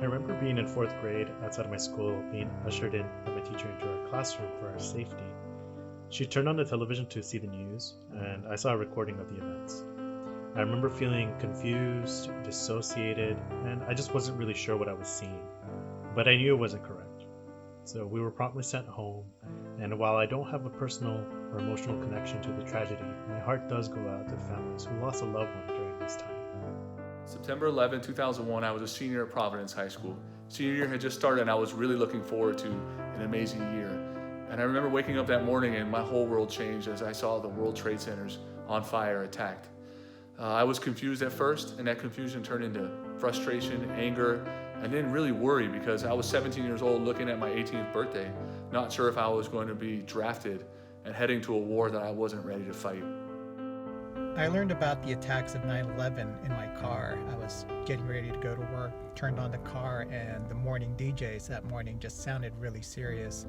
I remember being in fourth grade outside of my school, being ushered in by my teacher into our classroom for our safety. She turned on the television to see the news, and I saw a recording of the events. I remember feeling confused, dissociated, and I just wasn't really sure what I was seeing. But I knew it wasn't correct. So we were promptly sent home, and while I don't have a personal or emotional connection to the tragedy, my heart does go out to families who lost a loved one during this time. September 11, 2001, I was a senior at Providence High School. Senior year had just started and I was really looking forward to an amazing year. And I remember waking up that morning and my whole world changed as I saw the World Trade Centers on fire, attacked. I was confused at first, and that confusion turned into frustration, anger, and then really worry because I was 17 years old looking at my 18th birthday, not sure if I was going to be drafted and heading to a war that I wasn't ready to fight. I learned about the attacks of 9/11 in my car. I was getting ready to go to work, turned on the car, and the morning DJs that morning just sounded really serious.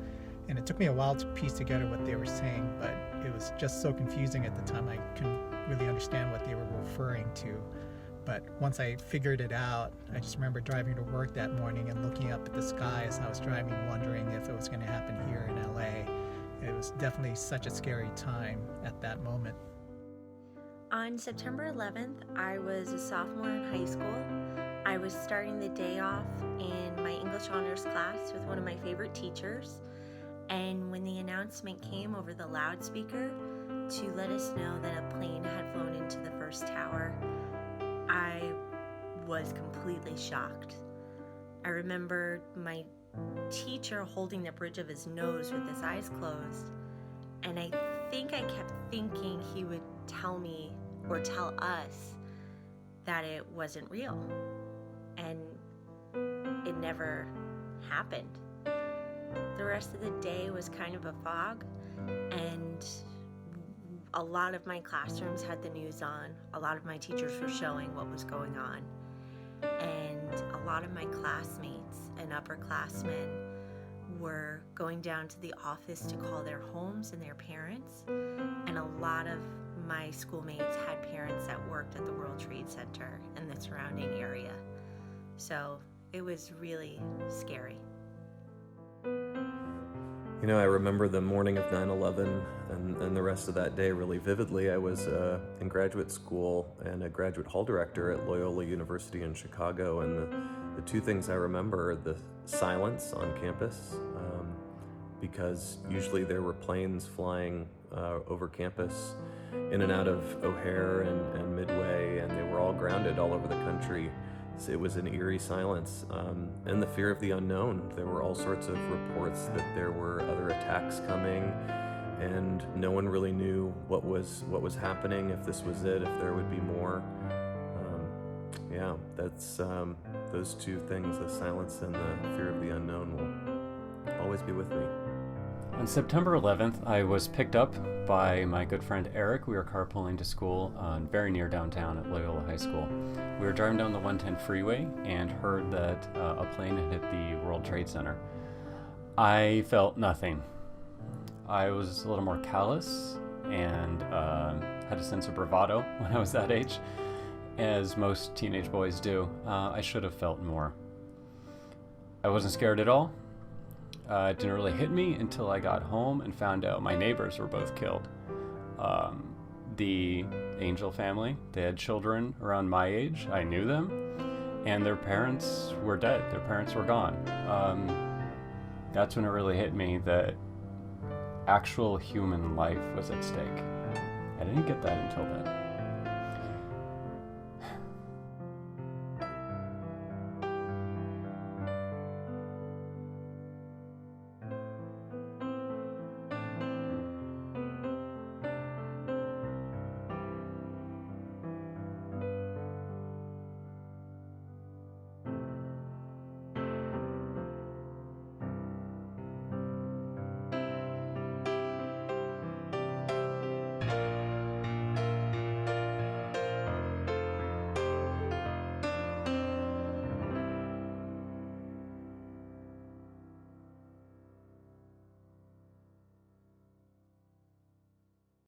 And it took me a while to piece together what they were saying, but it was just so confusing at the time. I couldn't really understand what they were referring to. But once I figured it out, I just remember driving to work that morning and looking up at the sky as I was driving, wondering if it was going to happen here in LA. It was definitely such a scary time at that moment. On September 11th, I was a sophomore in high school. I was starting the day off in my English honors class with one of my favorite teachers. And when the announcement came over the loudspeaker to let us know that a plane had flown into the first tower, I was completely shocked. I remember my teacher holding the bridge of his nose with his eyes closed, and I think I kept thinking he would tell me or tell us that it wasn't real, and it never happened. The rest of the day was kind of a fog, and a lot of my classrooms had the news on. A lot of my teachers were showing what was going on, and a lot of my classmates and upperclassmen were going down to the office to call their homes and their parents, and a lot of my schoolmates had parents that worked at the World Trade Center and the surrounding area. So it was really scary. You know, I remember the morning of 9/11 and the rest of that day really vividly. I was in graduate school and a graduate hall director at Loyola University in Chicago, and the two things I remember are the silence on campus, because usually there were planes flying over campus in and out of O'Hare and Midway, and they were all grounded all over the country. It was an eerie silence, and the fear of the unknown. There were all sorts of reports that there were other attacks coming, and no one really knew what was happening, if this was it, if there would be more. That's those two things, the silence and the fear of the unknown, will always be with me. On September 11th, I was picked up by my good friend Eric. We were carpooling to school very near downtown at Loyola High School. We were driving down the 110 freeway and heard that a plane had hit the World Trade Center. I felt nothing. I was a little more callous and had a sense of bravado when I was that age, as most teenage boys do. I should have felt more. I wasn't scared at all. It didn't really hit me until I got home and found out my neighbors were both killed. The Angel family, they had children around my age. I knew them, and their parents were dead. Their parents were gone. That's when it really hit me that actual human life was at stake. I didn't get that until then.